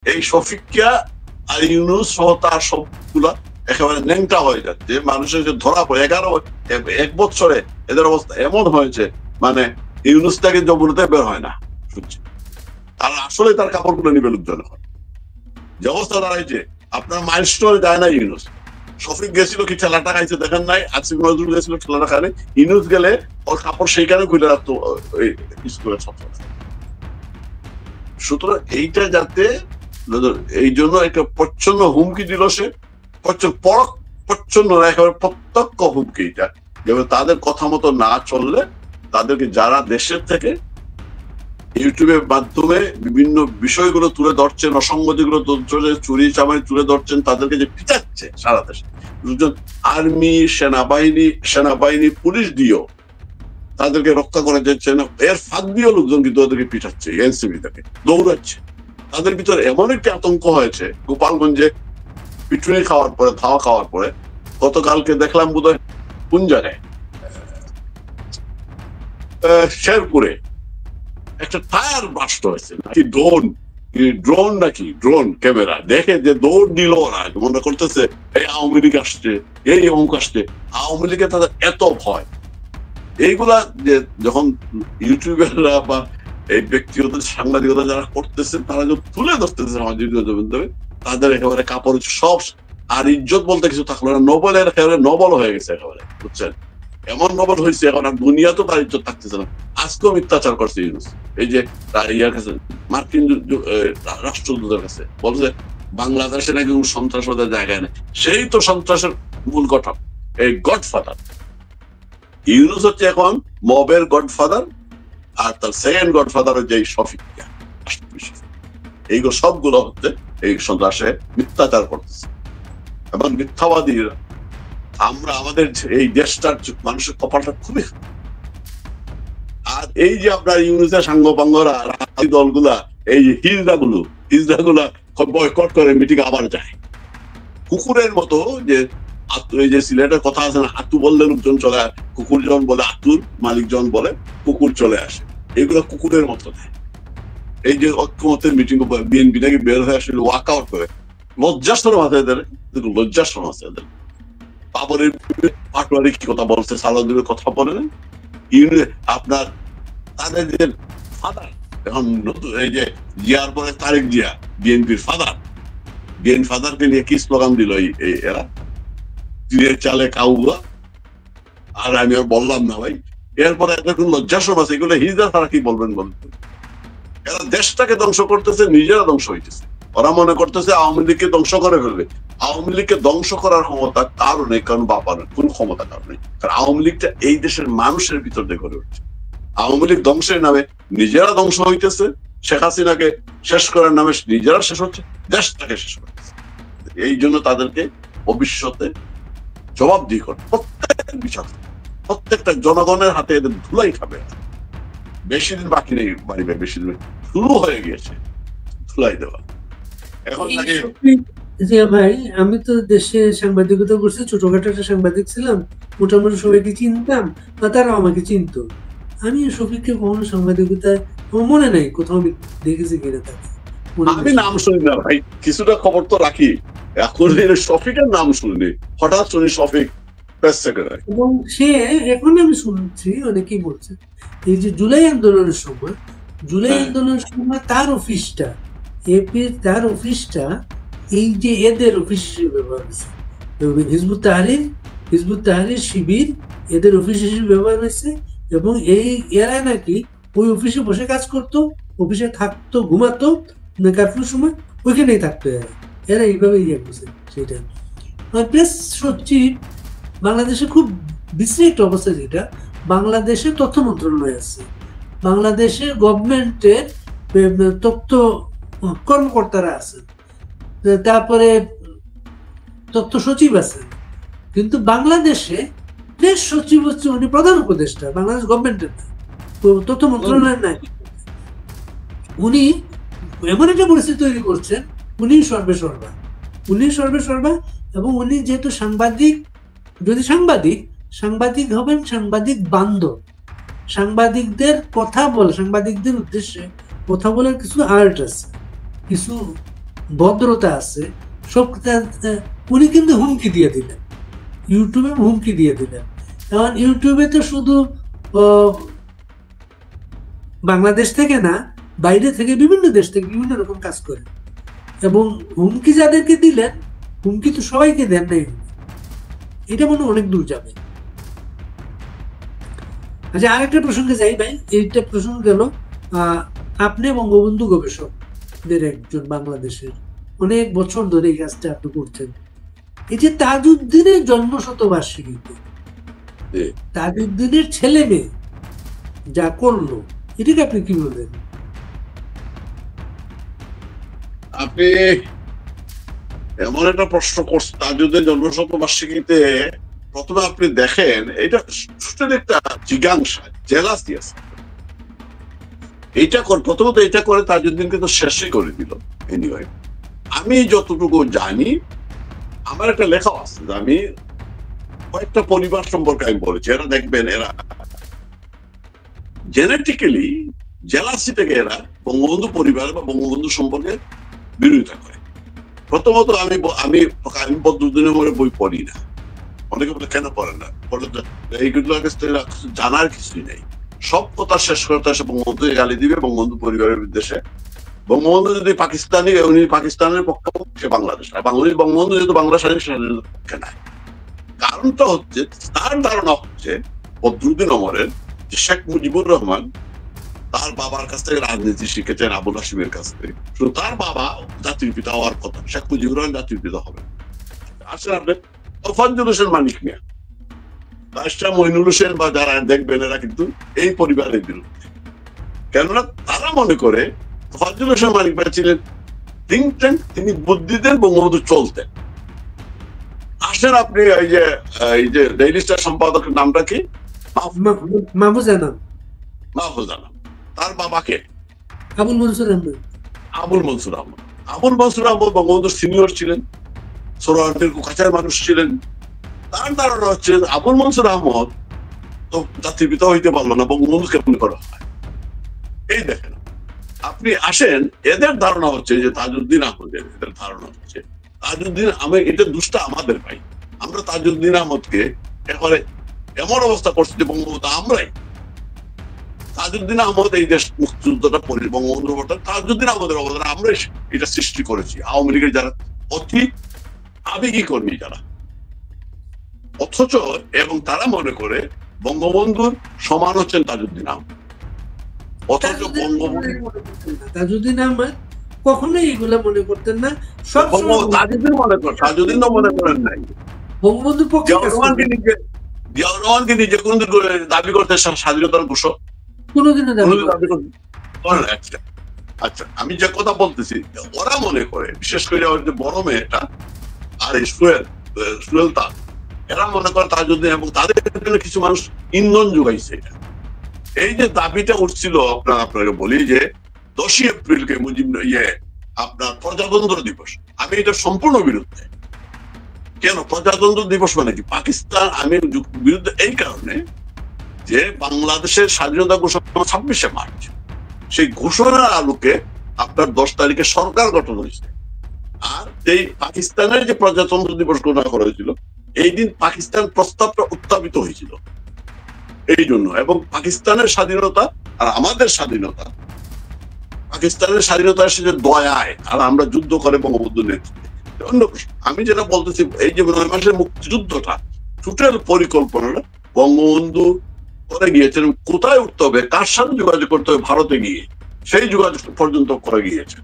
এই শফিকিয়া আর ইউনুস সহ তার সবগুলা একেবারে ন্যাংটা হয়ে যাচ্ছে। মানুষের যে ধরা পড়ে 1 বছরে এদের অবস্থা এমন হয়েছে, মানে ইউনুস তাকে জবরতে বের হয় না শুনছি। আর আসলে তার কাপড় গুলো নিবে লোকজন। যে অবস্থা দাঁড়াইছে, আপনার মাইলস্টোনে যায় না ইউনুস। শফিক গেছিল কি ঠেলাটা খাইছে দেখেন নাই, আসিফ নজরুল গেছিল ঠেলাটা খায় নাই, ইউনুস গেলে ওর কাপড় সেইখানে খুলে রাখতো স্কুলের ছাত্র। সুতরাং এইটা যাতে, এই জন্য একটা প্রচ্ছন্ন হুমকি দিল সে, প্রচ্ছন্ন একেবারে প্রত্যক্ষ হুমকি এটা, যেমন তাদের কথা মতো না চললে তাদেরকে যারা দেশের থেকে ইউটিউবের মাধ্যমে বিভিন্ন বিষয়গুলো তুলে ধরছেন, অসঙ্গতিগুলো চুরি চামারি তুলে ধরছেন, তাদেরকে যে পিটাচ্ছে সারা দেশে, আর্মি সেনাবাহিনী পুলিশ দিয়েও তাদেরকে রক্ষা করে যাচ্ছে না, এর ফাঁক দিয়েও লোকজন কিন্তু ওদেরকে পিটাচ্ছে, এনসিবি থেকে দৌড়াচ্ছে। তাদের ভিতরে এমন একটি আতঙ্ক হয়েছে, গোপালগঞ্জে পিটুনি খাওয়ার পরে, ধাওয়া খাওয়ার পরে, গতকালকে দেখলাম বোধহয় কোন জায়গায় শেরপুরে একটা টায়ার ব্লাস্ট হয়েছে, নাকি ড্রোন ক্যামেরা দেখে যে দৌড় দিল ওরা, মনে করতেছে এই আওয়ামী লীগ আসছে, এই অঙ্ক আসছে। আওয়ামী লীগে তাদের এত ভয়, এইগুলা যে যখন ইউটিউবাররা বা এই ব্যক্তিগত সাংবাদিকতা যারা করতেছেন, তারা যখন তুলে ধরতেছে সামাজিক যোগাযোগ, তাদের একেবারে কাপড় সব, আর ইজ্জত বলতে কিছু থাকলো না। নোবেলের একেবারে নবল হয়ে গেছে একেবারে, বুঝছেন? এমন নবল হয়েছে এখন আর দুনিয়া তো তার ইজ্জত থাকতেছে না। আজকেও মিথ্যাচার করছে ইউনুস, এই যে ইয়ার কাছে, মার্কিন রাষ্ট্রদূতের কাছে বলছে বাংলাদেশে নাকি কোন সন্ত্রাসবাদের জায়গায় নেই। সেই তো সন্ত্রাসের মূল গঠন, এই গডফাদার ইউনুস হচ্ছে এখন মবের গডফাদার, আর তার সেকেন্ড গডফাদার হচ্ছে এই শফিকিয়া। এইগুলো সবগুলো হচ্ছে এই সন্ত্রাসে মিথ্যাচার করতেছে এবং মিথ্যাবাদীরা। আমরা আমাদের এই দেশটার মানুষের কপালটা খুবই, আর এই যে আপনার ইউনুসের সাঙ্গপাঙ্গরা রাজনৈতিক দলগুলা, এই হিজড়াগুলা বয়কট করে মিটিং আবার যায় কুকুরের মতো। যে এই যে সিলেটের কথা আছে না, আতু বললে লোকজন চলে, কুকুর জন বলে আতুর, মালিকজন বলে কুকুর চলে আসে, এগুলো কুকুরের মতো দেয়। এই যে ঐক্যমতের মিটিং বিএনপি নাকি বের হয়ে আসলে ওয়াক আউট করে, লজ্জাশরম আছে এদের, লজ্জাশরম আছে এদের। বাবরের পাটোয়ারি কি কথা বলছে, সালাউদ্দিনের কথা বলে না, আপনার তাদের যে ফাদার এখন এই যে জিয়ার পরে তারেক জিয়া, বিএনপির ফাদার, বিএনপি ফাদারকে নিয়ে কি স্লোগান দিল এরা, তীরের চালে কাউয়া। আর আমি আর বললাম না ভাই, এরপরে এখন লজ্জাশরম আছে, এগুলো হিজড়া তারা কি বলবেন বলুন? এরা দেশটাকে ধ্বংস করতেছে, নিজেরা ধ্বংস হইতেছে। ওরা মনে করতেছে আওয়ামী লীগকে ধ্বংস করে ফেলবে। আওয়ামী লীগকে ধ্বংস করার ক্ষমতা কারো নেই, কারণ বাপার কোন ক্ষমতা কারো নেই। কারণ আওয়ামী লীগটা এই দেশের মানুষের ভিতর দিয়ে গড়ে উঠছে। আওয়ামী লীগ ধ্বংসের নামে নিজেরা ধ্বংস হইতেছে, শেখ হাসিনাকে শেষ করার নামে নিজেরা শেষ হচ্ছে, দেশটাকে শেষ করতেছে। এই জন্য তাদেরকে ভবিষ্যতে জবাবদিহি করবে, প্রত্যেক বিচার, প্রত্যেকটা জনগণের হাতে এদের ধুলাই খাবে। বেশি দিন বাকি নেই, বাড়িবে বেশি দিন শুরু হয়ে গিয়েছে ধুলাই দেওয়া। এখন ভাই আমি তো দেশে সাংবাদিকতা করছি, ছোটখাটো একটা সাংবাদিক ছিলাম, মোটামুটি সবাইকে চিনতাম বা তারাও আমাকে চিনত। আমি শফিককে কখনো সাংবাদিকতায় মনে নাই কোথাও আমি দেখেছি কিনা তাকে। আমি নাম শুনি না ভাই, কিছুটা খবর তো রাখি, এখন শফিকের নাম শুনি, হঠাৎ শুনি শফিক প্রেস সেক্রেটারি। এবং সে এখন আমি শুনছি অনেকেই বলছে এই যে জুলাই আন্দোলনের সময়, তার অফিসটা, তার অফিসটা এই যে এদের অফিস হিসেবে ব্যবহার হয়েছে। হিজবুত তাহরির শিবির এদের অফিস হিসেবে ব্যবহার হয়েছে, এবং এরা নাকি ওই অফিসে বসে কাজ করতো, অফিসে থাকতো, ঘুমাতো, কার্ফিউর সময় ওইখানেই থাকতো। এরা এইভাবেই ইয়ে করছে। সেটা প্রেস সচিব বাংলাদেশে খুব বিশ্রী একটা অবস্থা, যেটা বাংলাদেশে তথ্য মন্ত্রণালয় আছে, বাংলাদেশের গভর্নমেন্টের তথ্য কর্মকর্তারা আছেন, তারপরে তথ্য সচিব আছেন, কিন্তু বাংলাদেশে প্রেস সচিব হচ্ছে উনি প্রধান উপদেষ্টা, বাংলাদেশ গভর্নমেন্টের তথ্য মন্ত্রণালয়ের নাই। উনি এমন একটা পরিস্থিতি তৈরি করছেন, উনি সর্বেসর্বা, এবং উনি যেহেতু সাংবাদিক, যদি সাংবাদিক হবেন, সাংবাদিক বান্ধব, সাংবাদিকদের কথা বলে, সাংবাদিকদের উদ্দেশ্যে কথা বলার কিছু আর্ট আছে, কিছু ভদ্রতা আছে, সব উনি কিন্তু হুমকি দিয়ে দিলেন, ইউটিউবে হুমকি দিয়ে দিলেন। এখন ইউটিউবে তো শুধু বাংলাদেশ থেকে না, বাইরে থেকে বিভিন্ন দেশ থেকে বিভিন্ন রকম কাজ করে, এবং হুমকি যাদেরকে দিলেন, হুমকি তো সবাইকে দেন নাই, এটা মনে অনেক দূর যাবে। আচ্ছা, আরেকটা প্রসঙ্গে যাই ভাই, এইটা প্রসঙ্গ গেল, আপনি বঙ্গবন্ধু গবেষকদের একজন, বাংলাদেশের অনেক বছর ধরে এই কাজটা আপনি করছেন। এই যে তাজউদ্দিনের জন্ম শতবার্ষিকীতে তাজউদ্দিনের ছেলে মেয়ে যা করলো, এটাকে আপনি কি বলেন? আপনি এমন একটা প্রশ্ন করছেন, তাজউদ্দিন জন্ম শতবার্ষিকীতে প্রথমে আপনি দেখেন এটা একটা জিজ্ঞাসা, জেলাসি আছে। প্রথমত এটা করে তাজউদ্দিনকে তো শেষই করে দিল। এনিওয়ে, আমি যতটুকু জানি, আমার একটা লেখা আছে, আমি কয়েকটা পরিবার সম্পর্কে আমি বলেছি, এরা দেখবেন এরা জেনেটিক্যালি জেলাসি থেকে এরা বঙ্গবন্ধু পরিবার বা বঙ্গবন্ধু সম্পর্কে বিরোধিতা করে। প্রথমত আমি বদরুদ্দিনের মনে বই পড়ি না। অনেকে বলে কেন পড়েন না, বলে এইগুলো জানার কিছুই নেই, সব কথা শেষ করতে এসে বঙ্গবন্ধু গালি দিবে বঙ্গবন্ধু পরিবারের বিদ্বেষে। বঙ্গবন্ধু যদি পাকিস্তানি, উনি পাকিস্তানের পক্ষে, সে বাংলাদেশ, আর বঙ্গবন্ধু যেহেতু বাংলা স্বাধীনতার পক্ষে নাই। কারণটা হচ্ছে, তার ধারণা হচ্ছে বদরুদ্দিন ওমরের যে শেখ মুজিবুর রহমান তার বাবার কাছ থেকে রাজনীতি শিখেছেন, আবুল হাশিমের কাছ থেকে। শুধু তার বাবা জাতির পিতা হওয়ার কথা, শেখ মুজিবুর রহমান জাতির পিতা হবে। আসলে আপনি তোফাজ্জল হোসেন মানিক মিয়া, রাষ্ট্র মইনুল হোসেন বা যারা দেখবেন, এরা কিন্তু এই পরিবারের বিরুদ্ধে। কেননা তারা মনে করে তোফাজ্জল হোসেন মানিক মিয়া ছিলেন থিঙ্ক ট্যাঙ্ক, তিনি বুদ্ধি দেন, বঙ্গবন্ধু চলতেন। আসেন আপনি এই যে ডেইলি স্টার সম্পাদকের নামটা কি? মাহফুজ আনাম। মাহফুজ আনাম। তার বাবাকে আবুল মনসুর আহমদ। আবুল মনসুর আহমদ। আবুল মনসুর আহমদ বঙ্গবন্ধুর সিনিয়র ছিলেন, সোহরাওয়ার্দীর কাছের মানুষ ছিলেন। তার ধারণা হচ্ছে আবুল মনসুর আহমদ তো জাতির পিতা হইতে পারলো না, বঙ্গবন্ধু কেমন করা হয়। এই দেখেন, আপনি আসেন, এদের ধারণা হচ্ছে যে তাজউদ্দিন আহমদের, এদের ধারণা হচ্ছে তাজউদ্দিন, আমি এটা দুষ্টা আমাদের ভাই, আমরা তাজউদ্দিন আহমদকে এবারে এমন অবস্থা করছি যে বঙ্গবন্ধু আমরাই, তাজউদ্দিন আহমদ এই দেশ মুক্তিযুদ্ধটা বঙ্গবন্ধুর অবদান, তাজউদ্দিন আহমদের অবদান আমরাই এটা সৃষ্টি করেছি। আওয়ামী লীগের যারা অতি আবেগী কর্মী যারা, অথচ এবং তারা মনে করে বঙ্গবন্ধুর সমান হচ্ছেন তাজউদ্দিন আহমদ, অথচ তাজউদ্দিন আহমদ কখনোই এগুলো মনে করতেন না। তাজউদ্দিন মনে করেন নাই, বঙ্গবন্ধুর পক্ষে জিয়াউর রহমানকে নিজে কোনদিন দাবি করতে স্বাধীনতার ঘোষক কোনোদিনও দাবি করতে। আচ্ছা, আমি যে কথা বলতেছি, ওরা মনে করে, বিশেষ করে বড় মেয়েটা আর সুয়েল তাজ, এরা মনে করে তাজউদ্দিন, এবং তাদের জন্য কিছু মানুষ ইন্ধন যোগাইছে। এই যে দাবিটা উঠছিল, আপনাকে বলি যে 10ই এপ্রিলকে আপনার প্রজাতন্ত্র দিবস, আমি এটা সম্পূর্ণ বিরুদ্ধে। কেন প্রজাতন্ত্র দিবস মানে কি? পাকিস্তান, আমি বিরুদ্ধে এই কারণে যে বাংলাদেশের স্বাধীনতা ঘোষণা 26শে মার্চ, সেই ঘোষণার আলোকে আপনার 10 তারিখে সরকার গঠন হয়েছে। আর এই পাকিস্তানের যে প্রজাতন্ত্র দিবস ঘোষণা করা হয়েছিল, এই দিন পাকিস্তান প্রস্তাবটা উত্থাপিত হয়েছিল এই জন্য। এবং পাকিস্তানের স্বাধীনতা আর আমাদের স্বাধীনতা, পাকিস্তানের স্বাধীনতা এসেছে দয়ায়, আর আমরা যুদ্ধ করে বঙ্গবন্ধু নেতৃত্বে। অন্য আমি যেটা বলতেছি, এই যে 9 মাসের মুক্তিযুদ্ধটা, টোটাল পরিকল্পনাটা বঙ্গবন্ধু করে গিয়েছেন। কোথায় উঠতে হবে, কার সাথে যোগাযোগ করতে হবে, ভারতে গিয়ে সেই যোগাযোগ পর্যন্ত করে গিয়েছে।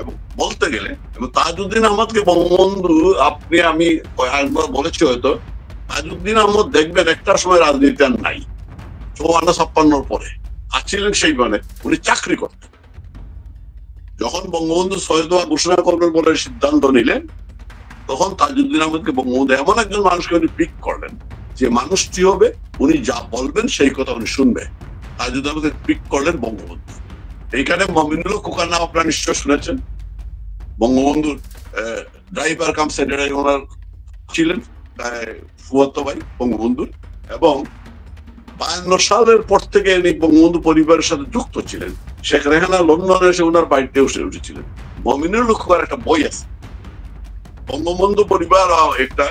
এবং বলতে গেলে, এবং তাজউদ্দিন আহমদকে বঙ্গবন্ধু, আপনি আমি একবার বলেছি হয়তো, তাজউদ্দিন আহমদ দেখবেন একটা সময় রাজনীতি আর নাই, 54-56 পরে আছিলেন, সেই মানে উনি চাকরি করতেন। যখন বঙ্গবন্ধু শহীদ হওয়া ঘোষণা করবেন বলে সিদ্ধান্ত নিলেন, তখন তাজউদ্দিন আহমদকে বঙ্গবন্ধু এমন একজন মানুষকে উনি পিক করলেন, যে মানুষটি হবে উনি যা বলবেন সেই কথা উনি শুনবে। তাজউদ্দিন আহমদকে পিক করলেন বঙ্গবন্ধু। এইখানে মমিনুল খোকার নাম আপনারা নিশ্চয় শুনেছেন, বঙ্গবন্ধুর ড্রাইভার কাম সেক্রেটারি ওনার ছিলেন, ফুয়াতো ভাই বঙ্গবন্ধুর। এবং 52 সালের পর থেকে বঙ্গবন্ধু পরিবারের সাথে যুক্ত ছিলেন। শেখ রেহানা লন্ডনে এসে ওনার বাড়িতে উঠেছিলেন। মমিনুল খোকার একটা বই আছে, বঙ্গবন্ধু পরিবার, একটা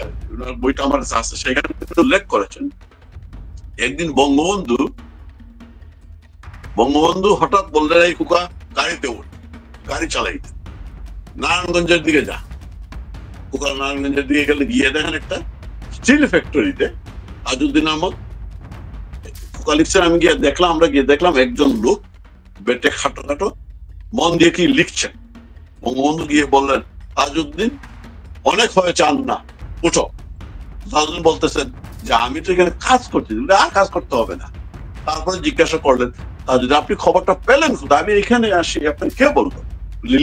বইটা আমার আছে, সেখানে উল্লেখ করেছেন একদিন বঙ্গবন্ধু হঠাৎ বললেন, এই খোকা গাড়িতে ওঠ, গাড়ি চালাইতে, নারায়ণগঞ্জের দিকে যা। খোকা নারায়ণগঞ্জের দিকে গেলে গিয়ে দেখেন একটা স্টিল ফ্যাক্টরিতে তাজউদ্দিন আহমদ। খোকা লিখছেন, আমরা গিয়ে দেখলাম একজন লোক বেটে খাটো মন দিয়ে কি লিখছেন। বঙ্গবন্ধু গিয়ে বললেন, তাজউদ্দিন অনেক হয়েছে, আন না, উঠো। তাজউদ্দিন বলতেছেন যে আমি তো এখানে কাজ করছি, আর কাজ করতে হবে না। তারপরে জিজ্ঞাসা করলেন, তাজউদ্দিন আপনি খবরটা পেলেন কোথায়? আমি এখানে আসি, আপনি কে বলবো?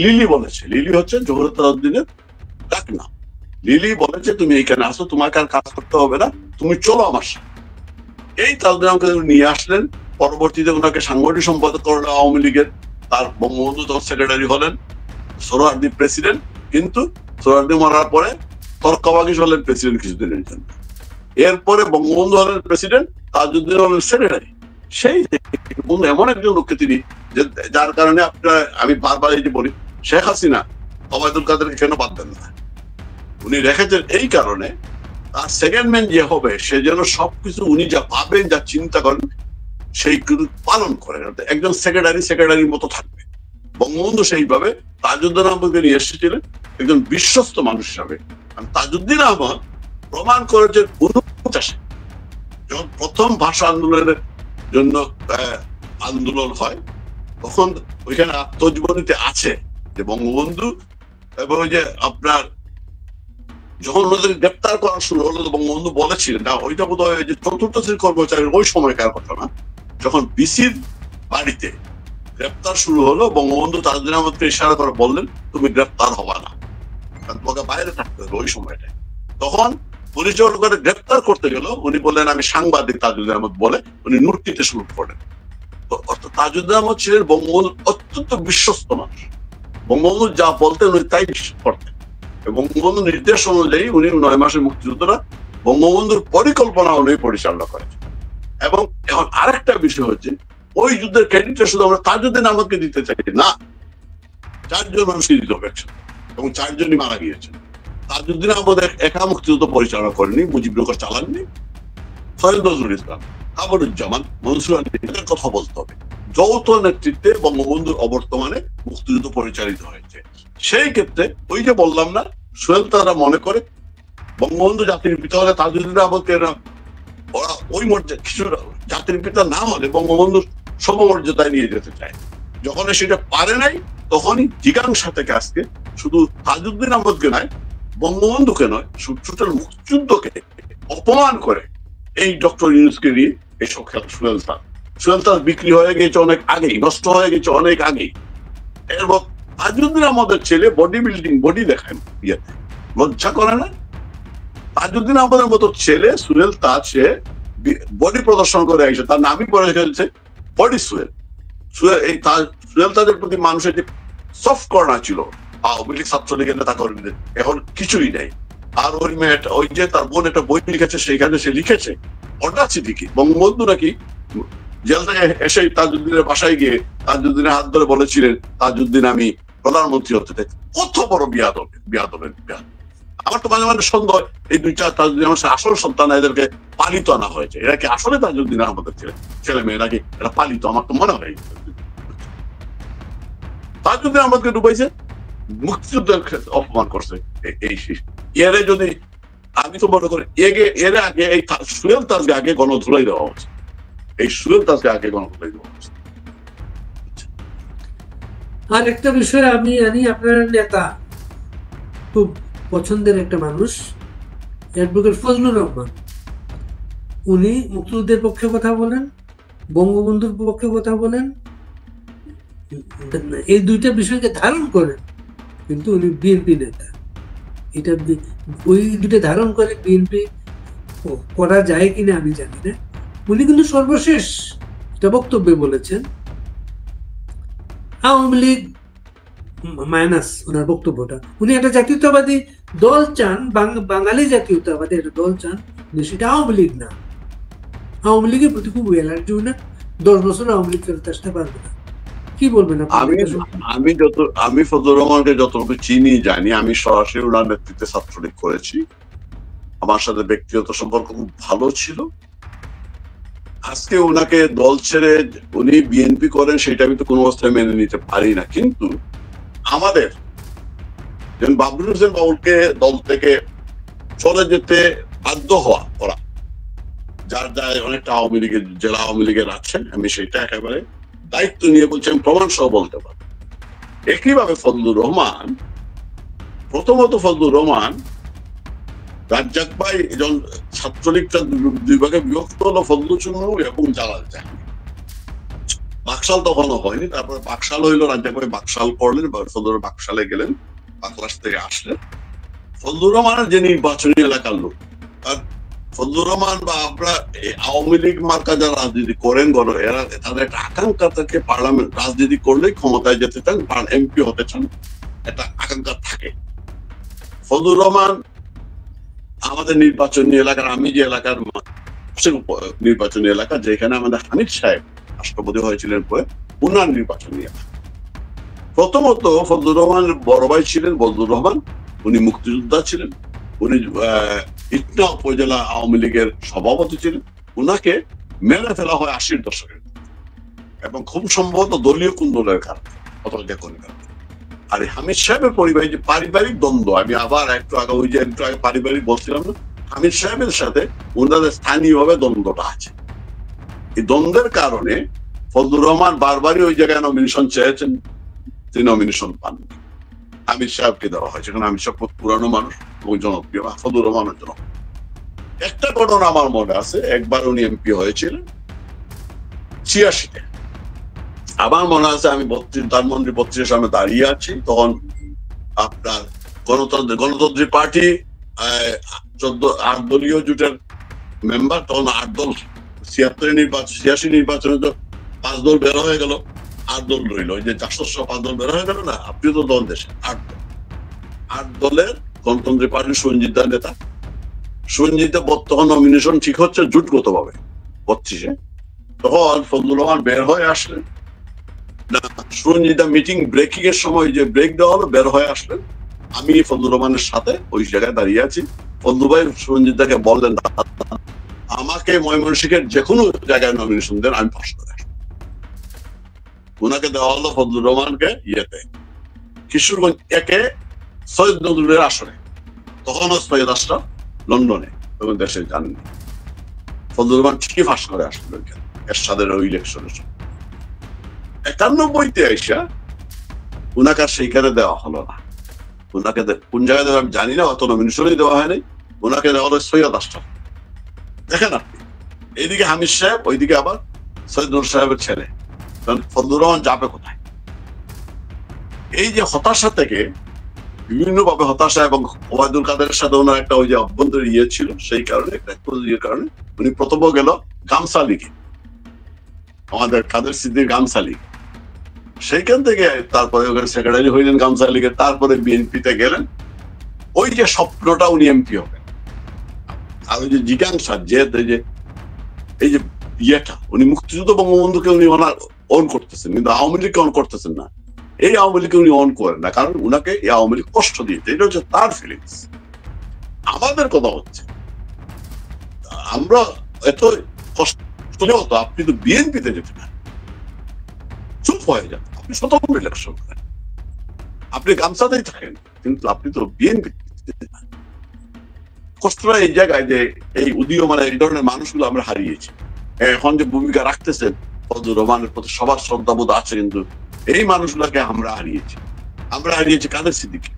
লিলি বলেছে। লিলি হচ্ছে জহুরুল তাজউদ্দিনের ডাক নাম। লিলি বলেছে তুমি এখানে আসো, তোমাকে আর কাজ করতে হবে না, তুমি চলো আমার সাথে। এই তাজউদ্দিন আমাকে নিয়ে আসলেন। পরবর্তীতে ওনাকে সাংগঠনিক সম্পাদক করলো আওয়ামী লীগের। তার বঙ্গবন্ধু তখন সেক্রেটারি হলেন, সোহরাওয়ার্দী প্রেসিডেন্ট। কিন্তু সোহরাওয়ার্দী মরার পরে তর্কাবাগিস হলেন প্রেসিডেন্ট কিছুদিনের জন্য। এরপরে বঙ্গবন্ধু হলেন প্রেসিডেন্ট, তাজউদ্দিন হলেন সেক্রেটারি। সেই বন্ধু এমন একজন লোককে তিনি, যার কারণে আমি বারবার এই যে বলি, শেখ হাসিনা ওবায়দুল কাদেরকে কেন বাদ দেন না? উনি রেখেছেন এই কারণে, তার সেকেন্ড ম্যান যে হবে সে যেন সবকিছু উনি যা পাবেন, যা চিন্তা করেন সেই পালন করেন। একজন সেক্রেটারির মতো থাকবে। বঙ্গবন্ধু সেইভাবে তাজউদ্দিন আহমদকে নিয়ে এসেছিলেন একজন বিশ্বস্ত মানুষ হিসাবে। তাজউদ্দিন আহমদ প্রমাণ করেছেন 49 যখন প্রথম ভাষা আন্দোলনের জন্য আন্দোলন হয়, তখন ওইখানে আত্মজীবনীতে আছে যে বঙ্গবন্ধু এবং যে আপনার যখন ওদের গ্রেপ্তার করা শুরু হলো, বঙ্গবন্ধু বলেছিলেন, না ওইটা বোধ হয় যে চতুর্থ শ্রেণীর কর্মচারীর ওই সময়কার কথা না, যখন বিসির বাড়িতে গ্রেপ্তার শুরু হলো, বঙ্গবন্ধু তাজউদ্দিন আহমদকে ইশারা করে বললেন, তুমি গ্রেপ্তার হবা না, তোমাকে বাইরে থাকতে হবে ওই সময়টায়। তখন পুলিশ যখন গ্রেপ্তার করতে গেল, উনি বললেন আমি সাংবাদিক তাজউদ্দিন আহমদ বলে উনি নোটটিতে শুরু করেন। তাজউদ্দিন আহমদ ছিলেন বঙ্গবন্ধুর অত্যন্ত বিশ্বস্ত মানুষ। বঙ্গবন্ধু যা বলতেন উনি তাই বিশ্বাস করতেন। বঙ্গবন্ধুর নির্দেশ অনুযায়ী উনি 9 মাসের মুক্তিযুদ্ধরা বঙ্গবন্ধুর পরিকল্পনা অনুযায়ী পরিচালনা করেছেন। এবং এখন আরেকটা বিষয় হচ্ছে, ওই যুদ্ধের ক্রেডিটটা শুধু আমরা তাজউদ্দিন আহমদকে দিতে চাই না, 4 জন মানুষকে দিতে হবে এবং 4 জনই মারা গিয়েছেন। তাজউদ্দিন আহমদ একা মুক্তিযুদ্ধ পরিচালনা করেনি, মুজিবুর রহমান চালাননি, সৈয়দ নজরুল ইসলাম, কামরুজ্জামান, মনসুর আলীর কথা বলতে হবে। যৌথ নেতৃত্বে বঙ্গবন্ধুর অবর্তমানে মুক্তিযুদ্ধ পরিচালিত হয়েছে। সেই ক্ষেত্রে ওই যে বললাম না, সোহেল তারা মনে করে বঙ্গবন্ধু জাতির পিতা হলে তাজউদ্দিন আহমদকে ওরা ওই মর্যাদা, কিছু জাতির পিতা না হলে বঙ্গবন্ধুর সমমর্যাদায় নিয়ে যেতে চায়। যখন সেটা পারে নাই, তখনই জিজ্ঞাসা থেকে আজকে শুধু তাজউদ্দিন আহমদকে নয়, বঙ্গবন্ধুকে নয়, টোটাল মুক্তিযুদ্ধকে অপমান করে এই ডক্টর ইউনূসকে নিয়ে এইসব খেলা। সোহেল তার বিক্রি হয়ে গেছে অনেক আগেই, নষ্ট হয়ে গেছে অনেক আগেই। এরপর তাজউদ্দিন আহমদের ছেলে বডি দেখায় বিয়েতে, লজ্জা করে না? তাজউদ্দিন আহমদের মতো ছেলে সোহেল তাজ, সে বডি প্রদর্শন করে আসে, তার নামই পড়ে ফেলছে বডি সোহেল। সোহেল তাজের প্রতি মানুষের যে সফট কর্নার ছিল আওয়ামী লীগ ছাত্রলীগের নেতা কর্মীদের, এখন কিছুই নেই। আর ওই মেয়েটা, ওই যে তার বোন একটা বই লিখেছে, সেইখানে সে লিখেছে অডাসিটি, বঙ্গবন্ধু নাকি জেল থেকে এসে তাজউদ্দিনের বাসায় গিয়ে তাজউদ্দিনের হাত ধরে বলেছিলেন, তাজউদ্দিন আমি প্রধানমন্ত্রী হতে চাই। কত বড় বিয়াদবের। আমার তো মাঝে মাঝে সন্দেহ, এই 2-4 তাজউদ্দিন আহমদের আসল সন্তান, এদেরকে পালিত আনা হয়েছে। এরা কি আসলে তাজউদ্দিন আহমদের ছেলে মেয়ে নাকি এরা পালিত? আমার তো মনে হয় তাজউদ্দিন আহমদকে ডুবাইছে, মুক্তিযুদ্ধের অপমান করছে। এরে যদি আমি তো মনে করি এর আগে এই সোহেল তাজকে আগে গণধুলাই দেওয়া হচ্ছে, আর একটা বিষয় আমি জানি, আপনার নেতা খুব পছন্দের একটা মানুষ, অ্যাডভোকেট ফজলুর রহমান, উনি মুক্তিযুদ্ধের পক্ষে কথা বলেন, বঙ্গবন্ধুর পক্ষে কথা বলেন, এই দুইটা বিষয়কে ধারণ করেন, কিন্তু উনি বিএনপি নেতা। এটা ওই দুটো ধারণ করে বিএনপি করা যায় কিনা আমি জানি না। উনি কিন্তু সর্বশেষ একটা বক্তব্যে বলেছেন আওয়ামী লীগ মাইনাস ওনার বক্তব্যটা, উনি একটা জাতীয়তাবাদী দল চান, বাঙালি জাতীয়তাবাদী একটা দল চান, সেটা আওয়ামী লীগ না। আওয়ামী লীগের প্রতি খুব অ্যালার্জি, উনি 10 বছর আওয়ামী লীগ ফেরত আসতে পারবে না। কি বলবেন আমি আমি ফজলুর রহমানকে যতটুকু চিনি জানি, আমি সরাসরি ওনার নেতৃত্বে ছাত্রলীগ করেছি, আমার সাথে ব্যক্তিগত সম্পর্ক খুব ভালো ছিল। আজকে ওনাকে দল ছেড়ে উনি বিএনপি করেন সেটা আমি তো কোনো অবস্থায় মেনে নিতে পারি না। কিন্তু আমাদের যেমন বাবুল হোসেন বাবুলকে দল থেকে চলে যেতে বাধ্য হওয়া ওরা, যার যায় অনেকটা আওয়ামী লীগের, জেলা আওয়ামী লীগের আছেন, আমি সেটা একেবারে দায়িত্ব নিয়ে বলছি, আমি প্রমাণ সহ বলতে পারি। একইভাবে ফজলুর রহমান, প্রথমত ফজলুর রহমান রাজ্জাক ভাই ছাত্রলীগটা দুই ভাগে বিভক্ত হলো, ফজলু চুন্নু এবং জালাল জাহাঙ্গীর। বাকশাল তখনও হয়নি, তারপরে বাকশাল হইলো, রাজ্জাক ভাই বাকশাল করলেন, ফজলুর বাকশালে গেলেন, বাকলাস থেকে আসলেন। ফজলুর রহমানের যে নির্বাচনী এলাকার লোক, আর ফজলুর রহমান বা আমরা আওয়ামী লীগ মার্কা যারা রাজনীতি করেন, এরা তাদের একটা আকাঙ্ক্ষা থাকে, পার্লামেন্ট রাজনীতি করলেই ক্ষমতায় যেতে চান, এমপি হতে চান, একটা আকাঙ্ক্ষা থাকে। ফজলুর রহমান আমাদের নির্বাচনী এলাকার, আমি যে এলাকার নির্বাচনী এলাকা, যেখানে আমাদের হামিদ সাহেব রাষ্ট্রপতি হয়েছিলেন পরে, উনার নির্বাচনী এলাকা। প্রথমত ফজলুর রহমানের বড় ভাই ছিলেন বজলুর রহমান, উনি মুক্তিযোদ্ধা ছিলেন, উনি ইটনা উপজেলা আওয়ামী লীগের সভাপতি ছিলেন। উনাকে মেরে ফেলা হয় 80-র দশকে, এবং খুব সম্ভবত দলীয় কুন্দলের কারণে, অথবা যে কোনো কারণে। আর হামিদ সাহেবের পরিবার, যে পারিবারিক দ্বন্দ্ব, আমি আবার একটু আগে ওই যে একটু আগে পারিবারিক বলছিলাম না, হামিদ সাহেবের সাথে ওনাদের স্থানীয়ভাবে দ্বন্দ্বটা আছে। এই দ্বন্দ্বের কারণে ফজলুর রহমান বারবারই ওই জায়গায় নমিনেশন চেয়েছেন, তিনি নমিনেশন পাননি। হামিদ সাহেবকে দেওয়া হয়েছে, কারণ হামিদ সাহেব পুরানো মানুষ, ওই জনপ্রিয়, ফজলুর রহমানের জন্য। একটা ঘটনা আমার মনে আছে, একবার উনি এমপি হয়েছিলেন 86-তে। আমার মনে আছে আমি প্রধানমন্ত্রী 32-এর সামনে দাঁড়িয়ে আছি, তখন আপনার গণতন্ত্রী পার্টি 8 দলীয় জোটের মেম্বার, তখন 8 দল, 86 নির্বাচনে তো 5 দল বের হয়ে গেল, 8 দল রইল, ওই যে 5 দল বের হয়ে গেল না, আপনিও তো দল দেশে 8 দলের গণতন্ত্রী পার্টির সঞ্জিতার নেতা, সঞ্জিতা তখন নমিনেশন ঠিক হচ্ছে জোটগত ভাবে 32-এ, তখন ফজলুর রহমান বের হয়ে আসলেন না, সঞ্জিতা মিটিং ব্রেকিং এর সময় যে ব্রেক দেওয়া হলো, বের হয়ে আসলেন, আমি ফজলুর রহমানের সাথে ওই জায়গায় দাঁড়িয়ে আছি। ফজলু ভাই সঞ্জিতাকে বললেন, আমাকে ময়মনসিংহের যে কোনো জায়গায় নমিনেশন দেন, আমি পাশ করে আসবো। ওনাকে দেওয়া হলো ফজলুর রহমানকে ইয়েতে কিশোরগঞ্জ 1-এ সৈয়দ নজরুলের আসনে, তখনও সৈয়দ আশরাফ লন্ডনে, তখন দেশে যাননি। ফজলুর রহমান ঠিকই ফাঁস করে আসলেন এরশাদের ওই ইলেকশনের সময়। 91-তে আইসা উনাকে সেইখানে দেওয়া হলো না, উনাকে কোন জায়গায় দেওয়া আমি জানি না, অত নমিনেশনই দেওয়া হয়নি। উনাকে দেওয়া হলো সৈয়দ আশরাফ। দেখেন আপনি, এইদিকে হামিদ সাহেব, ওইদিকে আবার সৈয়দ নূর সাহেবের ছেলে, ফজলুর রহমান যাবে কোথায়? এই যে হতাশা থেকে, বিভিন্ন ভাবে হতাশা, এবং ওবায়দুল কাদেরের সাথে ওনার একটা ওই যে অভ্যন্তরীণ ইয়ে ছিল, সেই কারণে একটা কারণে উনি প্রথম গেল গামসা লীগে, আমাদের কাদের সিদ্দির গামসা লীগ, সেইখান থেকে তারপরে ওখানে সেক্রেটারি হইলেন গামসা লীগের, তারপরে বিএনপিতে গেলেন। ওই যে স্বপ্নটা উনি এমপি হবেন, আর ওই যে জিজ্ঞাসা, যে এই যে ইয়েটা, উনি মুক্তিযুদ্ধ বঙ্গবন্ধুকে উনি ওনার অন করতেছেন, কিন্তু আওয়ামী লীগকে অন করতেছেন না। এই আওয়ামী লীগকে উনি অন করেন না, কারণ উনাকে এই আওয়ামী লীগ কষ্ট দিয়েছে, এটা হচ্ছে তার ফিলিংস। আমাদের কথা হচ্ছে, আমরা এত কষ্ট হতো, আপনি তো বিএনপিতে যেতে পারেন, চুপ হয়ে যান, আপনি স্বতন্ত্র ইলেকশন করেন, আপনি গামছাতেই থাকেন, কিন্তু আপনি তো বিএনপি। কষ্টটা এই জায়গায় যে এই উদীয়মান এই ধরনের মানুষগুলো আমরা হারিয়েছি। এখন যে ভূমিকা রাখতেছেন ফজলুর রহমানের প্রতি সবার শ্রদ্ধাবোধ আছে, কিন্তু এই মানুষগুলোকে আমরা হারিয়েছি কাদের সিদ্দিকী,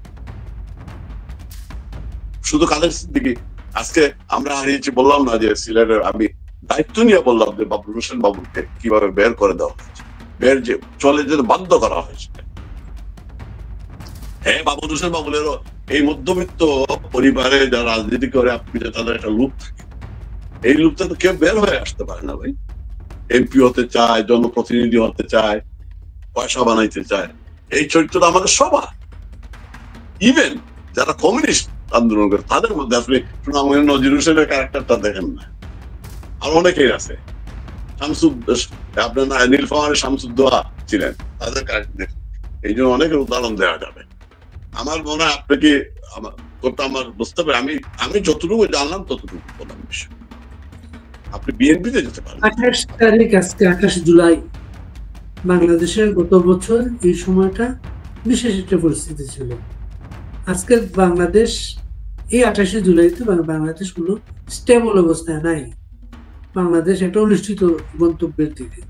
শুধু কাদের সিদ্দিকী। আজকে আমরা হারিয়েছি, বললাম না যে সিলেটের, আমি দায়িত্ব নিয়ে বললাম যে বাবুল হোসেন বাবুলকে কিভাবে বের করে দেওয়া হয়েছে, বের যে চলে যেতে বাধ্য করা হয়েছে। হ্যাঁ, বাবুল হোসেন বাবুলেরও এই মধ্যবিত্ত পরিবারে যারা রাজনীতি করে, আপনি তাদের একটা লুপ থাকে, এই লুপটা তো কেউ বের হয়ে আসতে পারে না ভাই। এমপি হতে চায়, জনপ্রতিনিধি হতে চায়, পয়সা বানাইতে চায়, এই চরিত্রটা আমাদের সবার। ইভেন যারা কমিউনিস্ট আন্দোলন করে, তাদের মধ্যে আপনি নজির হোসেনের ক্যারেক্টারটা দেখেন না, আর অনেকেই আছে। আপনার নীলফামারী শামসুদ্দোহা ছিলেন তাদের কাজ দেখুন, এই জন্য অনেকের উদাহরণ দেওয়া যাবে। আমার মনে হয় আপনাকে আমার বুঝতে পারি, আমি যতটুকু জানলাম ততটুকু বললাম বিষয়। আপনি বিএনপিতে যেতে পারেন। 28 তারিখ, আজকে 28 জুলাই। বাংলাদেশের গত বছর এই সময়টা বিশেষ একটা পরিস্থিতি ছিল। আজকের বাংলাদেশ এই 28 জুলাইতে বাংলাদেশ কোনো স্টেবল অবস্থায় নাই। বাংলাদেশ একটা অনুষ্ঠিত গন্তব্যের দিকে।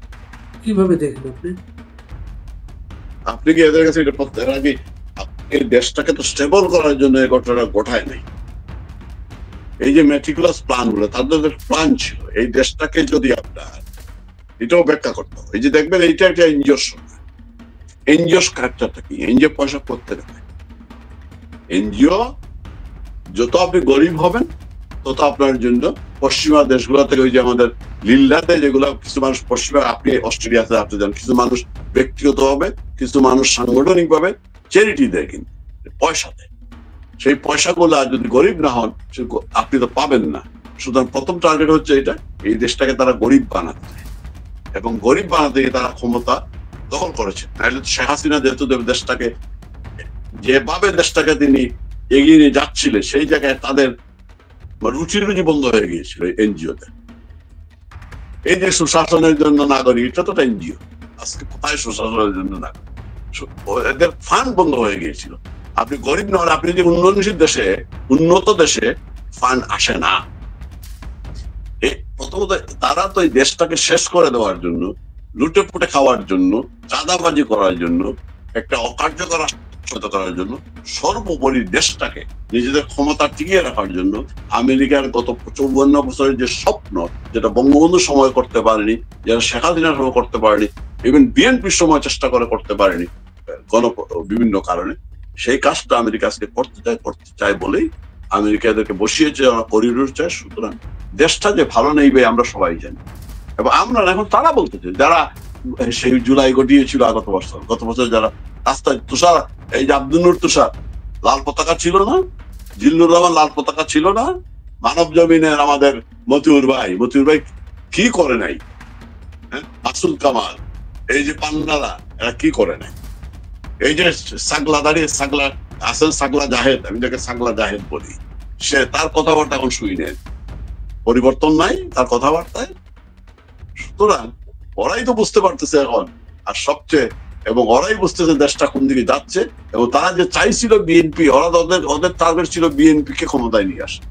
কিভাবে দেখেন আপনি? আপনি কি এদের কাছে এটা প্রত্যেক আগে এই দেশটাকে তো স্টেবল করার জন্য এই ঘটনাটা ঘটায় নাই। এই যে মেটিকুলাস প্ল্যান গুলো, তাদের প্ল্যান ছিল এই দেশটাকে যদি আপনার এটাও ব্যাখ্যা করতে হবে। এই যে দেখবেন এইটা একটা এনজিও সময়, এনজিও ক্যারেক্টারটা কি? এনজিও পয়সা করতে দেবে। এনজিও যত আপনি গরিব হবেন তত আপনার জন্য পশ্চিমা দেশগুলো থেকে, ওই যে আমাদের লিল্লাতে যেগুলো কিছু মানুষ পশ্চিমা, আপনি অস্ট্রেলিয়াতে আপনি যান, কিছু মানুষ ব্যক্তিগত ভাবে, কিছু মানুষ সাংগঠনিক ভাবে চ্যারিটি দেয়, কিন্তু পয়সা দেয়। সেই পয়সাগুলা যদি গরিব না হন আপনি তো পাবেন না। সুতরাং প্রথম টার্গেট হচ্ছে এটা, এই দেশটাকে তারা গরিব বানাতে চায় এবং গরিব বানাতে গিয়ে তারা ক্ষমতা দখল করেছে। নাহলে শেখ হাসিনা যেহেতু দেশটাকে যেভাবে দেশটাকে তিনি এগিয়ে নিয়ে যাচ্ছিলেন, সেই জায়গায় তাদের রুচি বন্ধ হয়ে গিয়েছিল এনজিওতে। এই যে সুশাসনের জন্য নাগরিক, এটা তো এনজিও, আজকে কোথায় সুশাসনের জন্য নাগরিক? এদের ফান্ড বন্ধ হয়ে গিয়েছিল। আপনি গরিব না হলে, আপনি যে উন্নয়নশীল দেশে, উন্নত দেশে ফান্ড আসে না। প্রথমত তারা তো এই দেশটাকে শেষ করে দেওয়ার জন্য, লুটে পুটে খাওয়ার জন্য, চাঁদাবাজি করার জন্য, একটা অকার্যকর করার জন্য, সর্বোপরি দেশটাকে নিজেদের ক্ষমতা টিকিয়ে রাখার জন্য আমেরিকার গত 54 বছরের যে স্বপ্ন, যেটা বঙ্গবন্ধু সময় করতে পারেনি, যেটা শেখ হাসিনার সময় করতে পারেনি, ইভেন বিএনপির সময় চেষ্টা করে করতে পারেনি বিভিন্ন কারণে, সেই কাজটা আমেরিকা আজকে করতে চায় বলেই আমেরিকা এদেরকে বসিয়েছে, ওরা করিডোর চায়। সুতরাং দেশটা যে ভালো নেইবে আমরা সবাই জানি, এবং আমরা এখন তারা বলতেছে যারা সেই জুলাই ঘটিয়েছিল গত বছর যারা রাস্তায় তুষার, এই যে আব্দুল নূর তুষার লাল পতাকা ছিল না, জিল্লুর রহমান লাল পতাকা ছিল না, মানব জমিনের আমাদের মতিউর ভাই কি করে নাই, আসুল কামাল, এই যে পান্নারা, এরা কি করে নাই, এই যে সাগলা দাঁড়িয়ে সাগলা জাহেদ, আমি যাকে সাগলা জাহেদ বলি, সে তার কথাবার্তা এখন শুই নেন, পরিবর্তন নাই তার কথাবার্তায়। সুতরাং ওরাই তো বুঝতে পারতেছে এখন, আর সবচেয়ে এবং ওরাই বুঝতেছে দেশটা কোন দিকে যাচ্ছে, এবং তারা যে চাইছিল বিএনপি, ওদের টার্গেট ছিল বিএনপি কে ক্ষমতায় নিয়ে আসে,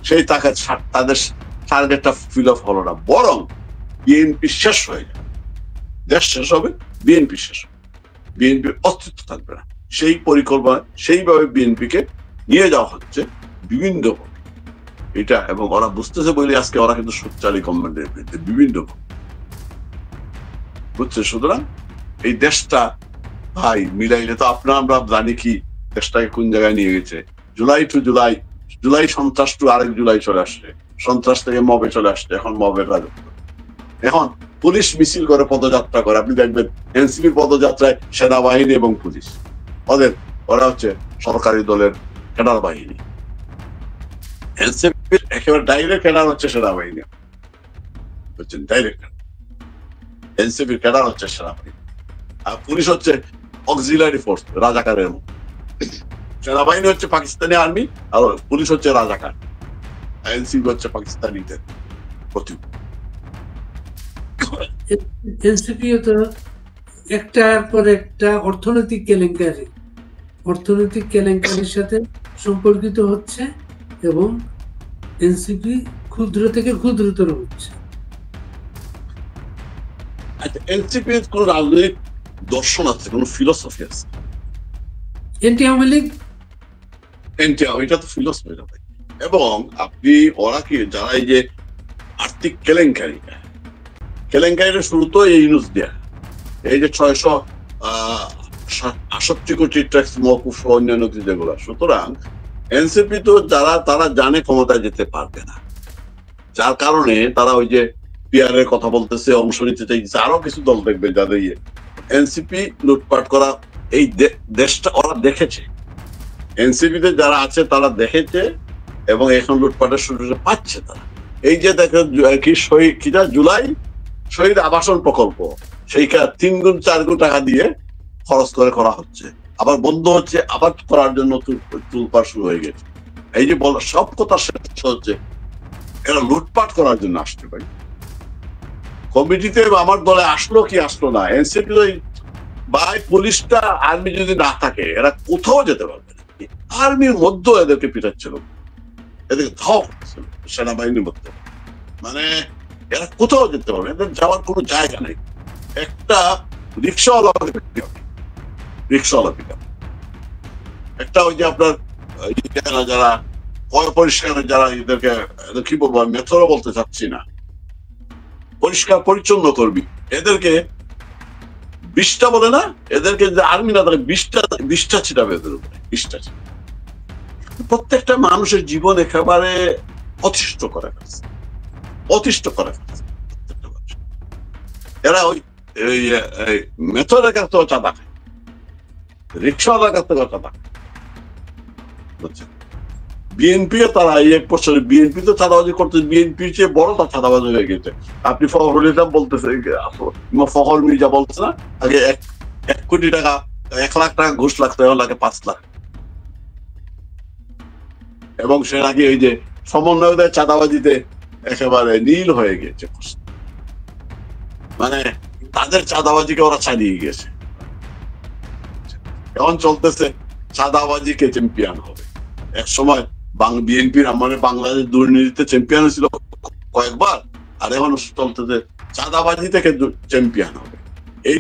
সেই তাদের টার্গেটটা ফিল আপ হলো না, বরং বিএনপি শেষ হয়ে যাবে, দেশ শেষ হবে, বিএনপি শেষ হবে, বিএনপির অস্তিত্ব থাকবে না। সেই পরিকল্পনা, সেইভাবে বিএনপি কে নিয়ে যাওয়া হচ্ছে বিভিন্ন এটা, এবং ওরা বুঝতেছে বলে আজকে ওরা কিন্তু সোচ্চারী গভর্নমেন্টের বিরুদ্ধে বিভিন্ন বুঝছে। সুতরাং এই দেশটা ভাই মিলাইলে তো আমরা জানি কি দেশটাকে কোন জায়গায় নিয়ে গেছে। জুলাই সন্ত্রাস টু আরেক জুলাই চলে আসছে, সন্ত্রাস থেকে মবে চলে আসছে, এখন মবের রাজত্ব। এখন পুলিশ মিছিল করে, পদযাত্রা করে, আপনি দেখবেন এনসিপির পদযাত্রায় সেনাবাহিনী এবং পুলিশ, ওরা হচ্ছে সরকারি দলের ক্যাডার বাহিনী। এনসিপির একেবারে ডাইরেক্ট ক্যাডার হচ্ছে সেনাবাহিনী, বুঝছেন, ডাইরেক্ট এনসিপির ক্যাডার হচ্ছে সেনাবাহিনী, আর পুলিশ হচ্ছে অক্সিলারি ফোর্স, রাজাকারের মতো। সেনাবাহিনী হচ্ছে পাকিস্তানি আর্মি, আর পুলিশ হচ্ছে রাজাকার, এনসিপি হচ্ছে পাকিস্তানিদের প্রতি। এনসিপিও তো একটার পর একটা অর্থনৈতিক কেলেঙ্কারির সাথে সম্পর্কিত হচ্ছে, এবং এনসিপি ক্ষুদ্র থেকে ক্ষুদ্রতর হচ্ছে। এনসিপির কোন রাজনৈতিক দর্শন আছে, কোন ফিলোসফি আছে? আওয়ামী লীগ এটা তো ফিলোসফি, এবং আপনি ওরা কি যারা এই যে আর্থিক কেলেঙ্কারিটা শুরু তো এই ইউনুস দেয়া, এই যে 668 কোটি ট্যাক্স মওকুফ অন্যান্য যেগুলো। সুতরাং এনসিপি তো তারা জানে ক্ষমতায় যেতে পারবে না, যার কারণে তারা ওই যে পিআর এর কথা বলতেছে, অংশ নিতে চাইছে, আরো কিছু দল দেখবে যাদের এনসিপি লুটপাট করা, এই দেশটা ওরা দেখেছে, এনসিপিতে যারা আছে তারা দেখেছে, এবং এখন লুটপাটের সুযোগ পাচ্ছে তারা। এই যে দেখেন কি জুলাই শহীদ আবাসন প্রকল্প, সেই 3 গুণ 4 গুণ টাকা দিয়ে খরচ করে করা হচ্ছে, আবার বন্ধ হচ্ছে, আবার করার জন্য তুলপাড় শুরু হয়ে গেছে। এই যে সব কথা শেষ হচ্ছে, এরা লুটপাট করার জন্য আসতে পারে। কমিটিতে আমার দলে আসলো কি আসলো না, এনসিপি ভাই পুলিশটা আর্মি যদি না থাকে এরা কোথাও যেতে পারবে না। আর্মির মধ্যে এদেরকে পিটাচ্ছিল, এদেরকে ধাও করতেছিল সেনাবাহিনীর মধ্যে, মানে এরা কোথাও যেতে পারবে, এদের যাওয়ার কোনো জায়গা নেই। একটা রিক্সাওয়ালা একটা ওই যে আপনার যারা পরিষ্কার, যারা এদেরকে কি বলবো, মেথরও বলতে চাচ্ছি না, পরিষ্কার পরিচ্ছন্ন কর্মী, এদেরকে 20টা বলে না, এদেরকে যে আর্মি না তাহলে 20টা ছিটাবে এদের উপরে, 20টা। প্রত্যেকটা মানুষের জীবন একেবারে অতিষ্ঠ করে ফেলছে, অতিষ্ঠ করে ফেলছে প্রত্যেকটা মানুষ। এরা ওই মেথরের কাছ থেকে চাঁদা খায়, রিক্সাওয়ালার কাছ থেকে চাঁদা খায়, বুঝছেন। বিএনপিও তারা এই 1 বছরে বিএনপি তো চাঁদাবাজি করতে, বিএনপির চেয়ে বড় তার চাঁদাবাজি হয়ে গেছে। আপনি ফখরুল ইসলাম বলতেছে, ফখর মির্জা বলছে না আগে 1 কোটি টাকা 1 লাখ টাকা ঘুষ লাগতো, এখন লাগে 5 লাখ। এবং সে নাকি ওই যে সমন্বয়কদের চাঁদাবাজিতে একেবারে নীল হয়ে গেছে, মানে তাদের চাঁদাবাজিকে ওরা চালিয়ে গেছে। এখন চলতেছে চাঁদাবাজিকে চ্যাম্পিয়ন হবে। এক সময় বিএনপির মানে বাংলাদেশ দুর্নীতিতে চ্যাম্পিয়ন হয়েছিল কয়েকবার, আর এখন চলতেছে চাঁদাবাজি থেকে চ্যাম্পিয়ন হবে। এই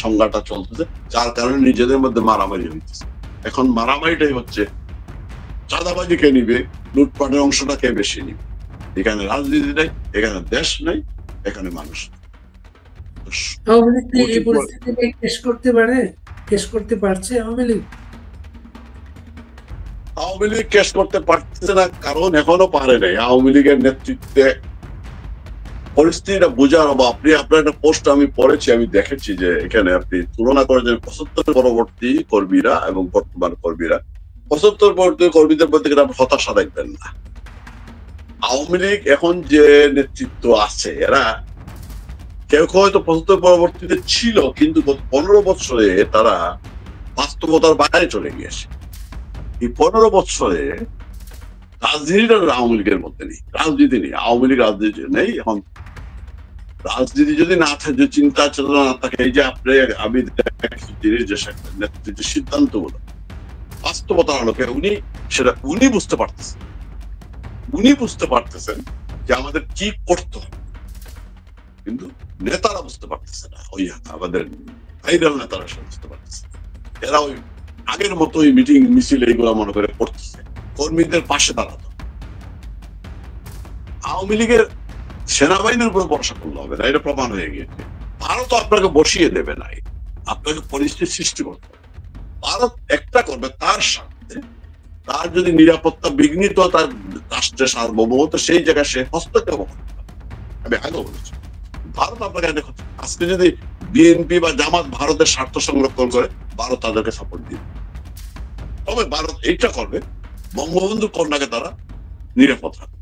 সংজ্ঞাটা চলতেছে, যার কারণে নিজেদের মধ্যে মারামারি হইতেছে। এখন মারামারিটাই হচ্ছে চাঁদাবাজি কে নিবে, লুটপাটের অংশটা কে বেশি নিবে। এখানে রাজনীতি নেই, এখানে দেশ নেই, এখানে মানুষ। আওয়ামী লীগ এই পরিস্থিতিতে কেস করতে পারে, কেস করতে পারছে আওয়ামী লীগ? আওয়ামী লীগ কেস করতে পারছে না, কারণ এখনো পারে নাই। আওয়ামী লীগের নেতৃত্বে পরিস্থিতিটা বোঝার অভাব। আপনি আপনার একটা পোস্ট আমি পড়েছি, আমি দেখেছি যে এখানে আপনি তুলনা করে যে 75 পরবর্তী কর্মীরা এবং বর্তমান কর্মীরা, 75 পরবর্তী কর্মীদের মধ্যে আপনি হতাশা দেখবেন না। আওয়ামী লীগ এখন যে নেতৃত্ব আছে, এরা কেউ কেউ হয়তো 75 পরবর্তীতে ছিল, কিন্তু 15 বছরে তারা বাস্তবতার বাইরে চলে গিয়েছে। এই 15 বছরে রাজনীতিটা আওয়ামী লীগের মধ্যে নেই, রাজনীতি নেই, আওয়ামী লীগ রাজনীতি নেই। এখন রাজনীতি যদি না থাকে, চিন্তা চেতনা না থাকে, এই যে আপনি আমি জিনিস যে নেতৃত্বের সিদ্ধান্ত গুলো বাস্তবতার আলোকে উনি বুঝতে পারতেছেন, উনি বুঝতে পারতেছেন যে আমাদের কি করতে হবে, কিন্তু নেতারা বুঝতে পারতেছে না। ওই আমাদের ভাইরাল নেতারা বুঝতে পারতেছে। এরা ওই আগের মতো ওই মিটিং মিছিল এইগুলো মনে করে করতেছে, কর্মীদের পাশে দাঁড়াতো। আওয়ামী লীগের সেনাবাহিনীর উপর ভরসা করলে হবে না, এটা প্রমাণ হয়ে গিয়েছে। ভারত আপনাকে বসিয়ে দেবে নাই, আপনাকে পরিস্থিতি সৃষ্টি করতে হবে। ভারত একটা করবে, তার সাথে তার যদি নিরাপত্তা বিঘ্নিত, তার রাষ্ট্রের সার্বভৌমত্ব, সেই জায়গায় সে হস্তক্ষেপ করতে পারে। আমি আগে বলেছি, ভারত আপনাকে দেখো, আজকে যদি বিএনপি বা জামাত ভারতের স্বার্থ সংরক্ষণ করে, ভারত তাদেরকে সাপোর্ট দিবে। তবে ভারত এইটা করবে, বঙ্গবন্ধু কন্যাকে তারা নিরাপদ রাখবে,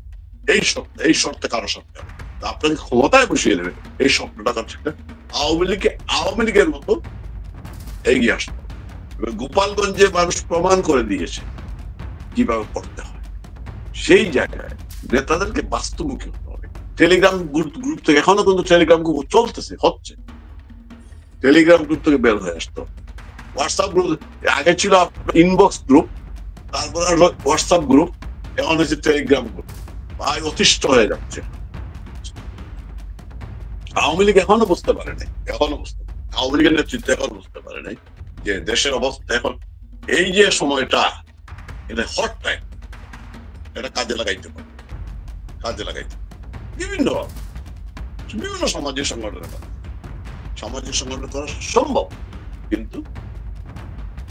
এই শর্তে কারো সাথে আপনাকে ক্ষমতায় বসিয়ে দেবে, এই স্বপ্নটা করছে। আওয়ামী লীগের মতো এগিয়ে আসতে হবে। গোপালগঞ্জে মানুষ প্রমাণ করে দিয়েছে কিভাবে করতে হয়। সেই জায়গায় নেতাদেরকে বাস্তবমুখী হতে হবে। টেলিগ্রাম গ্রুপ থেকে এখনো কিন্তু টেলিগ্রাম গ্রুপ চলতেছে, হচ্ছে, টেলিগ্রাম গ্রুপ থেকে বের হয়ে আসতো। হোয়াটসঅ্যাপ গ্রুপ আগে ছিল ইনবক্স গ্রুপ, তারপরে হোয়াটসঅ্যাপ গ্রুপ, এখন হচ্ছে টেলিগ্রাম গ্রুপ। ভাই অতিষ্ঠ হয়ে যাচ্ছে। আওয়ামী লীগ এখনো বুঝতে পারে নাই, আওয়ামী লীগের নেতৃত্ব এখন বুঝতে পারে নাই যে দেশের অবস্থা এখন এই যে সময়টা, এটা হট টাইম, এটা কাজে লাগাইতে পারে, বিভিন্ন সামাজিক সংগঠন করা সম্ভব, কিন্তু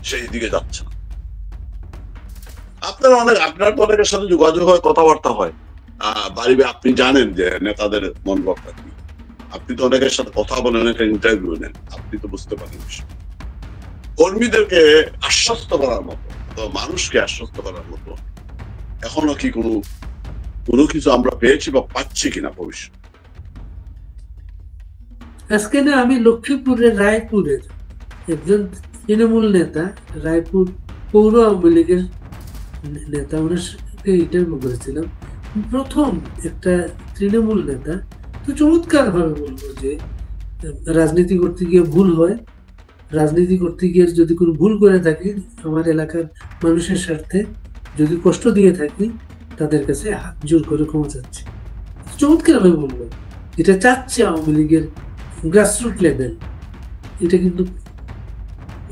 সেই দিকে যাচ্ছে না। আপনার তো অনেকের সাথে যোগাযোগ হয়, কথাবার্তা হয়, বাড়িবে আপনি জানেন যে নেতাদের মনোভাবটা কি। আপনি তো অনেকের সাথে কথা বলেন, অনেকের ইন্টারভিউ নেন, আপনি তো বুঝতে পারেন। কর্মীদেরকে আশ্বস্ত করার মতো, মানুষকে আশ্বস্ত করার মতো এখনো কি কোনো কিছু আমরা পেয়েছি বা পাচ্ছি কিনা ভবিষ্যৎ? আজকে না আমি লক্ষ্মীপুরের রায়পুরের একজন তৃণমূল নেতা, রায়পুর পৌর আওয়ামী লীগের নেতা, ওনার সাথে ইন্টারভিউ করেছিলাম। প্রথম একটা তৃণমূল নেতা তো চমৎকার ভাবে বলবো যে রাজনীতি করতে গিয়ে ভুল হয়, রাজনীতি করতে গিয়ে যদি কোনো ভুল করে থাকি, আমার এলাকার মানুষের স্বার্থে যদি কষ্ট দিয়ে থাকি, তাদের কাছে হাত জোর করে ক্ষমা চাচ্ছি। চমৎকার ভাবে বলবো, এটা চাচ্ছে আওয়ামী লীগের গ্রাসরুট লেভেল। এটা কিন্তু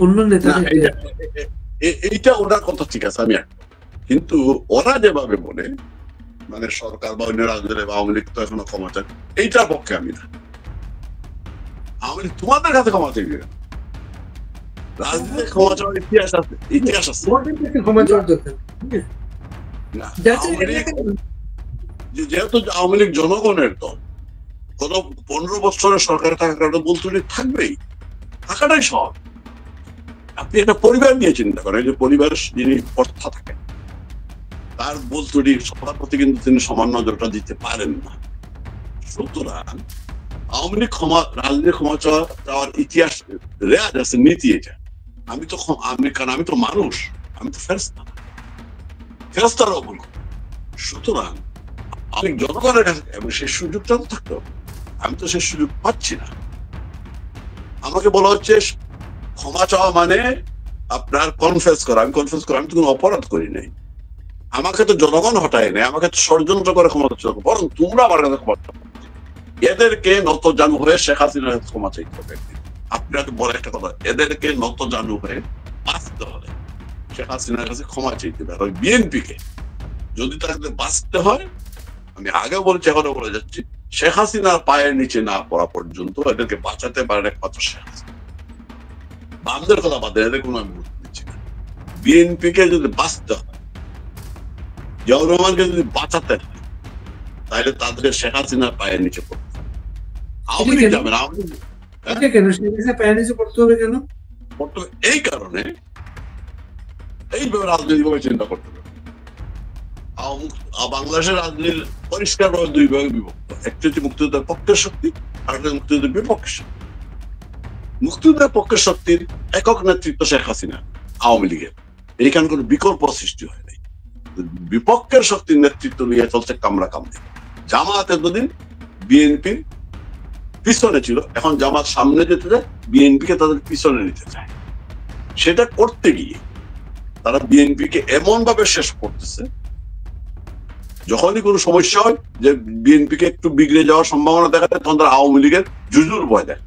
অন্য না, নেতাদের এইটা ওনার কথা ঠিক আছে, আমি একমত। কিন্তু ওরা যেভাবে বলে, মানে সরকার বা অন্য রাজনীতি আওয়ামী লীগ তো এখনো ক্ষমা চায়, এইটার পক্ষে আমি না। আওয়ামী লীগ তোমাদের কাছে ক্ষমা চাইবে না। রাজনীতিতে ক্ষমা চাওয়ার ইতিহাস আছে, ইতিহাস আছে। ক্ষমা চাওয়ার দরকার না, আওয়ামী লীগ যেহেতু আওয়ামী লীগ জনগণের দল, গত 15 বছরের সরকারে থাকার কারণে বলতে থাকবেই, থাকাটাই সব। আপনি একটা পরিবার নিয়ে চিন্তা করেন, যে পরিবারের যিনি কর্তা থাকেন, তার বলতুটি সবার প্রতি কিন্তু তিনি সমান নজরটা দিতে পারেন না। সুতরাং আওয়ামী লীগ রাজনীতি ক্ষমা চাওয়ার ইতিহাস রেয়াজ আছে, নীতি এটা। আমি তো মানুষ, আমি তো ফেরেশতারও ভুল। সুতরাং আমি জনগণের কাছে এবং সেই সুযোগটা তো থাকতে হবে, আমি তো সেই সুযোগ পাচ্ছি না। আমাকে বলা হচ্ছে ক্ষমা চাওয়া মানে আপনার কনফেস করা। আমি কনফেস করা, আমি তো কোনো অপরাধ করি নাই। আমাকে তো জনগণ হটায় নেই, আমাকে তো ষড়যন্ত্র করে ক্ষমা চাওয়া, বরং তোমরা আমার কাছে ক্ষমা চাও। এদেরকে নত জানু হয়ে শেখ হাসিনার ক্ষমা চাইতে হবে। আপনাকে বলে একটা কথা, এদেরকে নত জানু হয়ে বাঁচতে হলে শেখ হাসিনার কাছে ক্ষমা চাইতে হবে। ওই বিএনপিকে যদি তাকে বাঁচতে হয়, আমি আগে বলছি, এখনো বলে যাচ্ছি, শেখ হাসিনার পায়ের নিচে না পড়া পর্যন্ত এদেরকে বাঁচাতে পারেন একমাত্র শেখ হাসিনা। বামদের কথা বাদ দেন, এদের কোনো আমি গুরুত্ব দিচ্ছি না। বিএনপিকে যদি বাঁচতে হয়, জিয়াউর রহমানকে যদি বাঁচাতে হয়, তাহলে তাদেরকে শেখ হাসিনার পায়ের নিচে পড়তে হবে। আওয়ামী লীগ যাবে না। এই কারণে এইভাবে রাজনৈতিকভাবে চিন্তা করতে হবে। বাংলাদেশের রাজনীতি পরিষ্কারভাবে দুই ভাগে বিভক্ত, একটি হচ্ছে মুক্তিযুদ্ধের পক্ষের শক্তি, আর একটা মুক্তিযুদ্ধের বিপক্ষের শক্তি। মুক্তিযুদ্ধের পক্ষের শক্তির একক নেতৃত্ব শেখ হাসিনা, আওয়ামী লীগের, এইখানে কোনো বিকল্প সৃষ্টি হয় নাই। বিপক্ষের শক্তির নেতৃত্ব নিয়ে চলছে কামড়া কামড়ি। জামাত এতদিন বিএনপির পিছনে ছিল, এখন জামাত সামনে যেতে চায়, বিএনপিকে তাদের পিছনে নিতে চায়। সেটা করতে গিয়ে তারা বিএনপিকে এমন ভাবে শেষ করতেছে, যখনই কোনো সমস্যা হয় যে বিএনপিকে একটু বিগড়ে যাওয়ার সম্ভাবনা দেখা যায়, তখন তারা আওয়ামী লীগের জুজুর ভয় দেয়।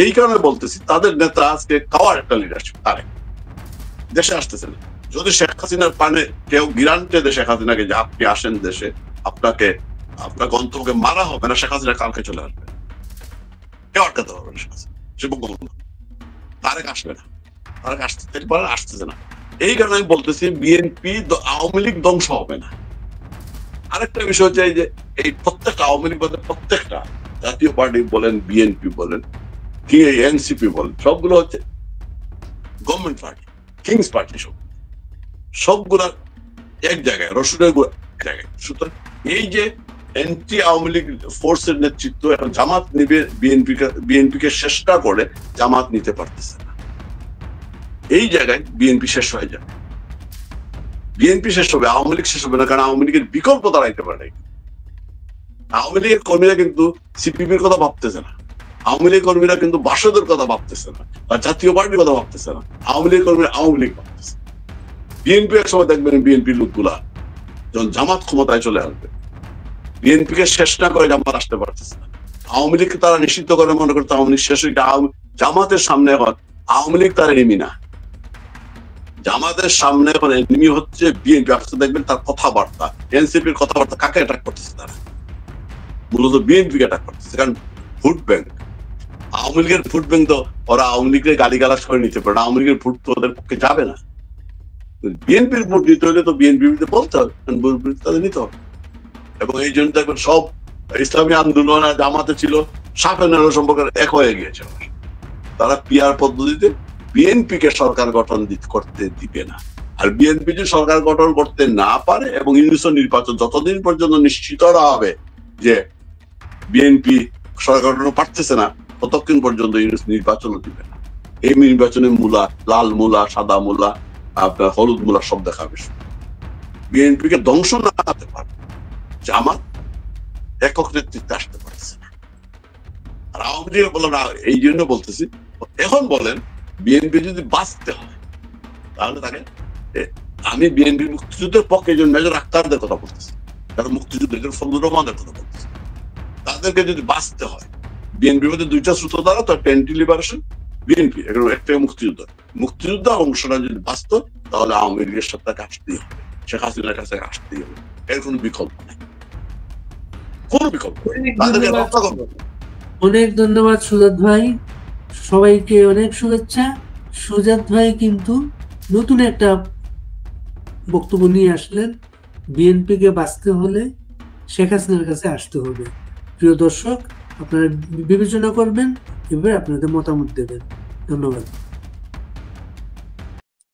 এই কারণে বলতেছি, তাদের নেতা আজকে কাওয়ার একটা লিডারশিপ, তারে দেশে আসতেছে না। যদি শেখ হাসিনার পানে কেউ গ্যারান্টি দেয় শেখ হাসিনাকে যে আপনি আসেন দেশে, আপনার গন্তব্যকে মারা হবে না, শেখ হাসিনা কালকে চলে আসবে, কেউ আটকাতে পারবে না। শেখ হাসিনা সে বঙ্গবন্ধু, তারেক আসবে না, তারেক আসতেছে না। এই কারণে আমি বলতেছি, বিএনপি আওয়ামী লীগ ধ্বংস হবে না। আরেকটা বিষয় হচ্ছে যে এই প্রত্যেকটা আওয়ামী লীগ বলতে প্রত্যেকটা জাতীয় পার্টি বলেন, বিএনপি বলেন, কি এনসিপি বলেন, সবগুলো হচ্ছে গভর্নমেন্ট পার্টি, কিংস পার্টি, সবগুলা এক জায়গায়, রসুনের জায়গায়। সুতরাং এই যে এন্টি আওয়ামী লীগ ফোর্সের নেতৃত্ব এখন জামাত নিবে, বিএনপিকে চেষ্টা করে জামাত নিতে পারতেছে না। এই জায়গায় বিএনপি শেষ হয়ে যাবে। বিএনপি শেষ হবে, আওয়ামী লীগ শেষ হবে না, কারণ আওয়ামী লীগের বিকল্প দাঁড়াইতে পারে নাই। আওয়ামী লীগের কর্মীরা কিন্তু সিপিবির কথা ভাবতেছে না, আওয়ামী লীগ কর্মীরা কিন্তু বাসদের কথা ভাবতেছে না, বা জাতীয় পার্টির কথা ভাবতেছে না। আওয়ামী লীগ কর্মীরা আওয়ামী লীগ ভাবতেছে। বিএনপি এক সময় দেখবেন, বিএনপির লোকগুলা যখন জামাত ক্ষমতায় চলে আসবে, বিএনপিকে শেষ না করে জামাত আসতে পারতেছে না। আওয়ামী লীগকে তারা নিষিদ্ধ করে মনে করতে আওয়ামী লীগ শেষ হয়ে, জামাতের সামনে এখন আওয়ামী লীগ তার এনিমি না, জামাতের সামনে এখন এনিমি হচ্ছে বিএনপি। আপনি দেখবেন তার কথাবার্তা, এনসিপির কথাবার্তা কাকে অ্যাটাক করতেছে, তারা মূলত বিএনপিকে অ্যাটাক করতেছে। কারণ ভোট ব্যাংক, আওয়ামী লীগের ভোট ব্যাংক তো ওরা আওয়ামী লীগের গালিগালাজ করে নিতে পারে না, আওয়ামী লীগের ভোট তো ওদের পক্ষে যাবে না। বিএনপির ভোট দিতে হলে তো বিএনপির বলতে হবে, তাদের নিতে হবে। এবং এই জন্য দেখবেন সব ইসলামী আন্দোলন আর জামাতে ছিল সাফের সম্পর্কে এক হয়ে গিয়েছে। তারা পিআর পদ্ধতিতে বিএনপিকে সরকার গঠন করতে দিবে না। আর বিএনপি যদি সরকার গঠন করতে না পারে এবং ইউনিসন নির্বাচন যতদিন পর্যন্ত নিশ্চিত হবে যে বিএনপি সরকার গঠন পারতেছে না, ততক্ষণ পর্যন্ত ইউনূস নির্বাচনও দিবে না। এই নির্বাচনে মূলা, লাল মূলা, সাদা মূলা, আপনার হলুদ মূলা সব দেখাবে। বিএনপিকে ধ্বংস না করতে পারবে, জামাত একক নেতৃত্বে আসতে পারছে না। আর আওয়ামী লীগ বলেন, এই জন্য বলতেছি, এখন বলেন বিএনপি যদি বাঁচতে হয় তাহলে তাকে, আমি বিএনপি মুক্তিযুদ্ধের পক্ষে একজন মেজর আক্তারদের কথা বলতেছি, যারা মুক্তিযুদ্ধ, একজন ফজলুর রহমানের কথা বলতেছি, তাদেরকে যদি বাঁচতে হয়, বিএনপির মধ্যে দুইটা সূত্র দ্বারা, তো একটা অ্যান্টি লিবারেশন বিএনপি, একটা মুক্তিযুদ্ধ, মুক্তিযুদ্ধ অংশটা যদি বাঁচত তাহলে আওয়ামী লীগের সাথে তাকে আসতেই হবে, শেখ হাসিনার কাছে আসতেই হবে, এর কোনো বিকল্প নেই, কোনো বিকল্প। অনেক ধন্যবাদ সুজাত ভাই, সবাইকে অনেক শুভেচ্ছা। সুজাত ভাই কিন্তু নতুন একটা বক্তব্য নিয়ে আসলেন, বিএনপিকে বাঁচতে হলে শেখ হাসিনার কাছে আসতে হবে। প্রিয় দর্শক, আপনারা বিবেচনা করবেন, এবার আপনাদের মতামত দেবেন। ধন্যবাদ।